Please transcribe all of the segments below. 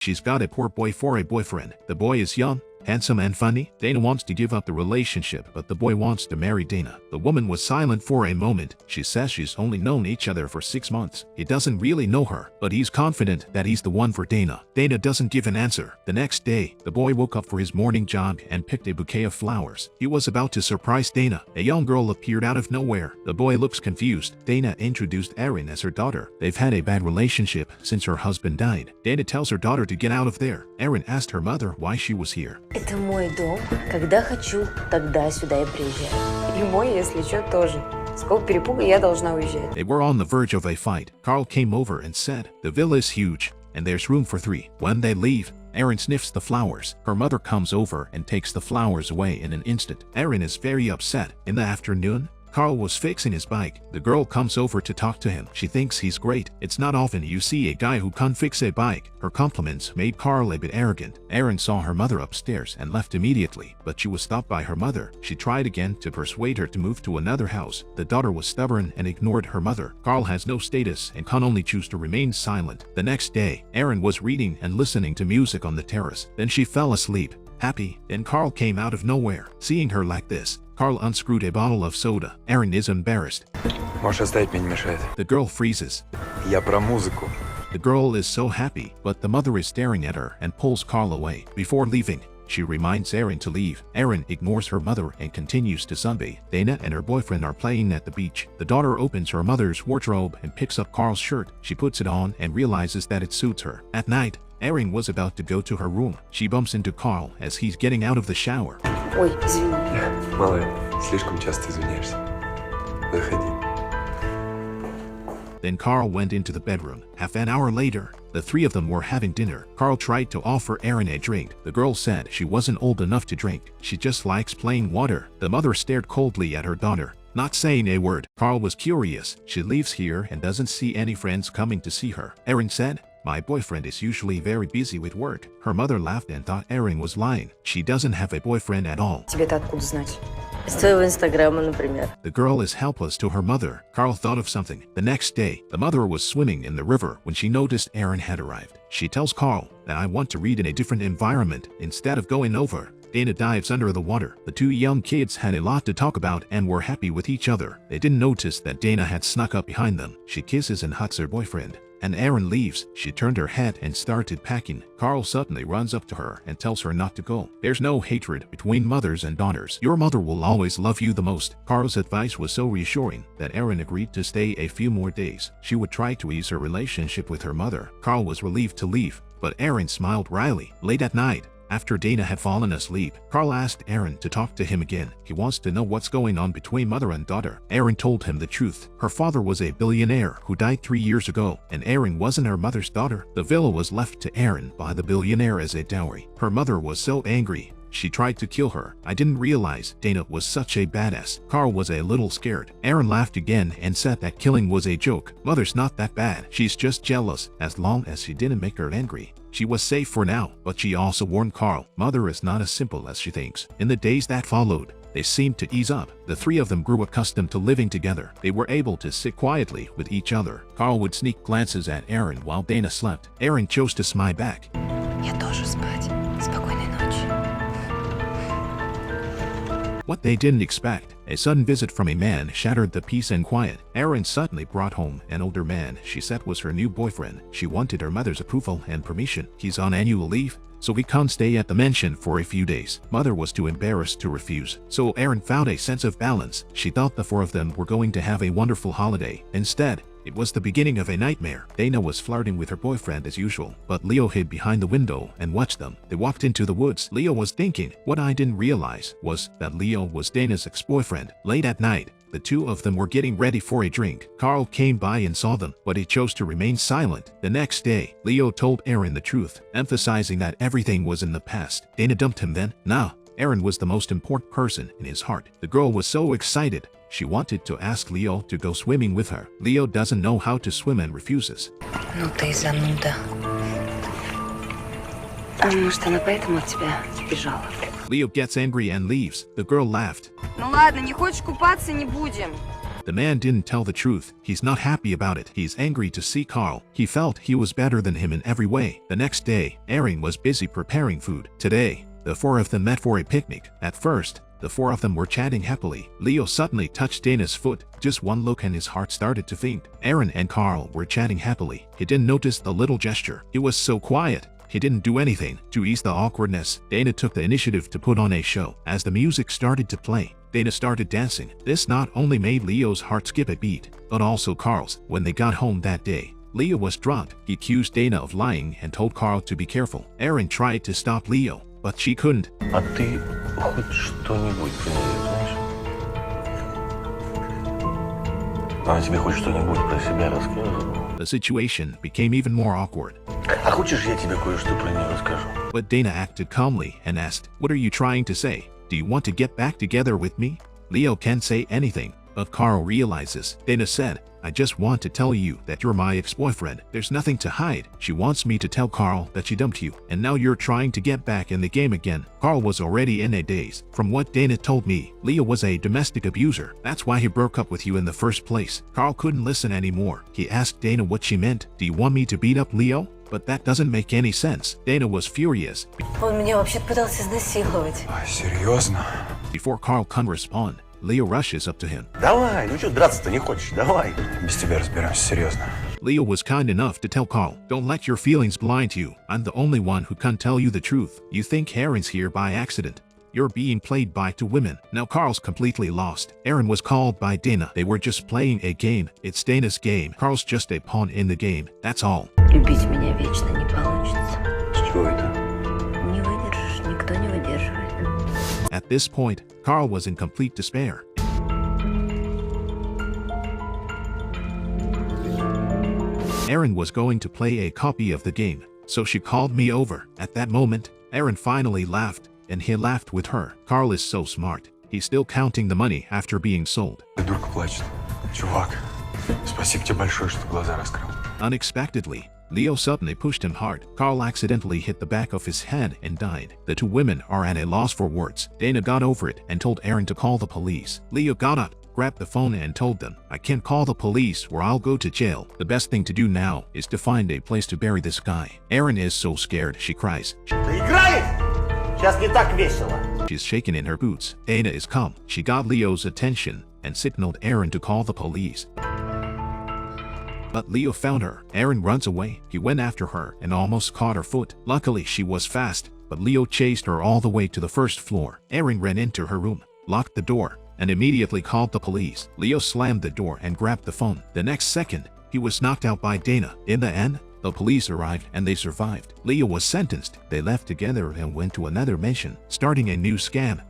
She's got a poor boy for a boyfriend. The boy is young, handsome and funny. Dana wants to give up the relationship, but the boy wants to marry Dana. The woman was silent for a moment. She says she's only known each other for 6 months. He doesn't really know her, but he's confident that he's the one for Dana. Dana doesn't give an answer. The next day, the boy woke up for his morning jog and picked a bouquet of flowers. He was about to surprise Dana. A young girl appeared out of nowhere. The boy looks confused. Dana introduced Erin as her daughter. They've had a bad relationship since her husband died. Dana tells her daughter to get out of there. Erin asked her mother why she was here. Это мой дом. Когда хочу, тогда сюда и приезжаю. И мой, если что, тоже. С какого перепуга я должна уезжать? They were on the verge of a fight. Carl came over and said, "The villa is huge, and there's room for 3. When they leave, Erin sniffs the flowers. Her mother comes over and takes the flowers away in an instant. Erin is very upset. In the afternoon, Carl was fixing his bike. The girl comes over to talk to him. She thinks he's great. It's not often you see a guy who can fix a bike. Her compliments made Carl a bit arrogant. Erin saw her mother upstairs and left immediately, but she was stopped by her mother. She tried again to persuade her to move to another house. The daughter was stubborn and ignored her mother. Carl has no status and can only choose to remain silent. The next day, Erin was reading and listening to music on the terrace. Then she fell asleep. Happy, then Carl came out of nowhere. Seeing her like this, Carl unscrewed a bottle of soda. Erin is embarrassed. Можешь оставить, мне не мешает. The girl freezes. Я про музыку. The girl is so happy, but the mother is staring at her and pulls Carl away. Before leaving, she reminds Erin to leave. Erin ignores her mother and continues to sunbathe. Dana and her boyfriend are playing at the beach. The daughter opens her mother's wardrobe and picks up Carl's shirt. She puts it on and realizes that it suits her. At night, Erin was about to go to her room. She bumps into Carl as he's getting out of the shower. Ой, извини. Малая, слишком часто извиняешься. Заходи. Then Carl went into the bedroom. Half an hour later, the 3 of them were having dinner. Carl tried to offer Erin a drink. The girl said she wasn't old enough to drink. She just likes plain water. The mother stared coldly at her daughter, not saying a word. Carl was curious. She leaves here and doesn't see any friends coming to see her. Erin said, "My boyfriend is usually very busy with work." Her mother laughed and thought Erin was lying. She doesn't have a boyfriend at all. Тебе-то откуда знать? Из твоего инстаграма, например. The girl is helpless to her mother. Carl thought of something. The next day, the mother was swimming in the river when she noticed Erin had arrived. She tells Carl that I want to read in a different environment instead of going over. Dana dives under the water. The 2 young kids had a lot to talk about and were happy with each other. They didn't notice that Dana had snuck up behind them. She kisses and hugs her boyfriend. And Erin leaves. She turned her head and started packing. Carl suddenly runs up to her and tells her not to go. There's no hatred between mothers and daughters. Your mother will always love you the most. Carl's advice was so reassuring that Erin agreed to stay a few more days. She would try to ease her relationship with her mother. Carl was relieved to leave, but Erin smiled wryly. Late at night, after Dana had fallen asleep, Carl asked Erin to talk to him again. He wants to know what's going on between mother and daughter. Erin told him the truth. Her father was a billionaire who died 3 years ago, and Erin wasn't her mother's daughter. The villa was left to Erin by the billionaire as a dowry. Her mother was so angry, she tried to kill her. I didn't realize Dana was such a badass. Carl was a little scared. Erin laughed again and said that killing was a joke. Mother's not that bad. She's just jealous. As long as she didn't make her angry, she was safe for now. But she also warned Carl, mother is not as simple as she thinks. In the days that followed, they seemed to ease up. The 3 of them grew accustomed to living together. They were able to sit quietly with each other. Carl would sneak glances at Erin while Dana slept. Erin chose to smile back. Я тоже спать. Спокойной ночи. What they didn't expect, a sudden visit from a man shattered the peace and quiet. Erin suddenly brought home an older man she said was her new boyfriend. She wanted her mother's approval and permission. He's on annual leave, so we can't stay at the mansion for a few days. Mother was too embarrassed to refuse, so Erin found a sense of balance. She thought the 4 of them were going to have a wonderful holiday. Instead, it was the beginning of a nightmare. Dana was flirting with her boyfriend as usual, but Leo hid behind the window and watched them. They walked into the woods. Leo was thinking. What I didn't realize was that Leo was Dana's ex-boyfriend. Late at night, the 2 of them were getting ready for a drink. Carl came by and saw them, but he chose to remain silent. The next day, Leo told Erin the truth, emphasizing that everything was in the past. Dana dumped him then. Now, Erin was the most important person in his heart. The girl was so excited. She wanted to ask Leo to go swimming with her. Leo doesn't know how to swim and refuses. Ну ты зануда. А может, она поэтому от тебя сбежала? Leo gets angry and leaves. The girl laughed. Ну ладно, не хочешь купаться, не будем. The man didn't tell the truth. He's not happy about it. He's angry to see Carl. He felt he was better than him in every way. The next day, Erin was busy preparing food. Today, the four of them met for a picnic. At first, the four of them were chatting happily. Leo suddenly touched Dana's foot. Just one look and his heart started to faint. Erin and Carl were chatting happily. He didn't notice the little gesture. He was so quiet. He didn't do anything. To ease the awkwardness, Dana took the initiative to put on a show. As the music started to play, Dana started dancing. This not only made Leo's heart skip a beat, but also Carl's. When they got home that day, Leo was drunk. He accused Dana of lying and told Carl to be careful. Erin tried to stop Leo, but she couldn't. А ты хоть что-нибудь про нее знаешь? Она тебе хоть что-нибудь про себя рассказывала? The situation became even more awkward. А хочешь, я тебе кое-что про нее расскажу? But Dana acted calmly and asked, "What are you trying to say? Do you want to get back together with me?" Leo can't say anything, but Carl realizes. Dana said, "I just want to tell you that you're my ex-boyfriend. There's nothing to hide. She wants me to tell Carl that she dumped you, and now you're trying to get back in the game again." Carl was already in a daze. From what Dana told me, Leo was a domestic abuser. That's why he broke up with you in the first place. Carl couldn't listen anymore. He asked Dana what she meant. "Do you want me to beat up Leo?" But that doesn't make any sense. Dana was furious. Он меня вообще пытался изнасиловать. Серьезно? Before Carl can respond, Leo rushes up to him. Давай, ну что, драться-то не хочешь? Давай. Без тебя разберемся, серьезно. Leo was kind enough to tell Carl, "Don't let your feelings blind you. I'm the only one who can tell you the truth. You think Erin's here by accident. You're being played by two women." Now Carl's completely lost. Erin was called by Dana. They were just playing a game. It's Dana's game. Carl's just a pawn in the game. That's all. Любить меня вечно не получится. С чего это? Не выдержишь, никто не выдерживает. At this point, Carl was in complete despair. Erin was going to play a copy of the game, so she called me over. At that moment, Erin finally laughed, and he laughed with her. Carl is so smart. He's still counting the money after being sold. Дурка плачет. Чувак, спасибо тебе большое, что глаза раскрыл. Unexpectedly, Leo suddenly pushed him hard. Carl accidentally hit the back of his head and died. The two women are at a loss for words. Dana got over it and told Erin to call the police. Leo got up, grabbed the phone and told them, "I can't call the police or I'll go to jail. The best thing to do now is to find a place to bury this guy." Erin is so scared, she cries. Ты играешь? Сейчас не так весело. She's shaking in her boots. Dana is calm. She got Leo's attention and signaled Erin to call the police. But Leo found her. Erin runs away. He went after her and almost caught her foot. Luckily, she was fast, but Leo chased her all the way to the first floor. Erin ran into her room, locked the door, and immediately called the police. Leo slammed the door and grabbed the phone. The next second, he was knocked out by Dana. In the end, the police arrived and they survived. Leo was sentenced. They left together and went to another mission, starting a new scam.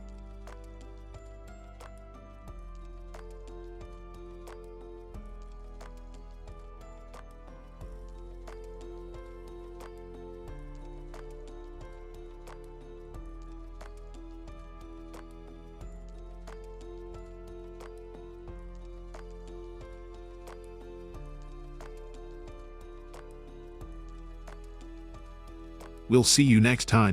We'll see you next time.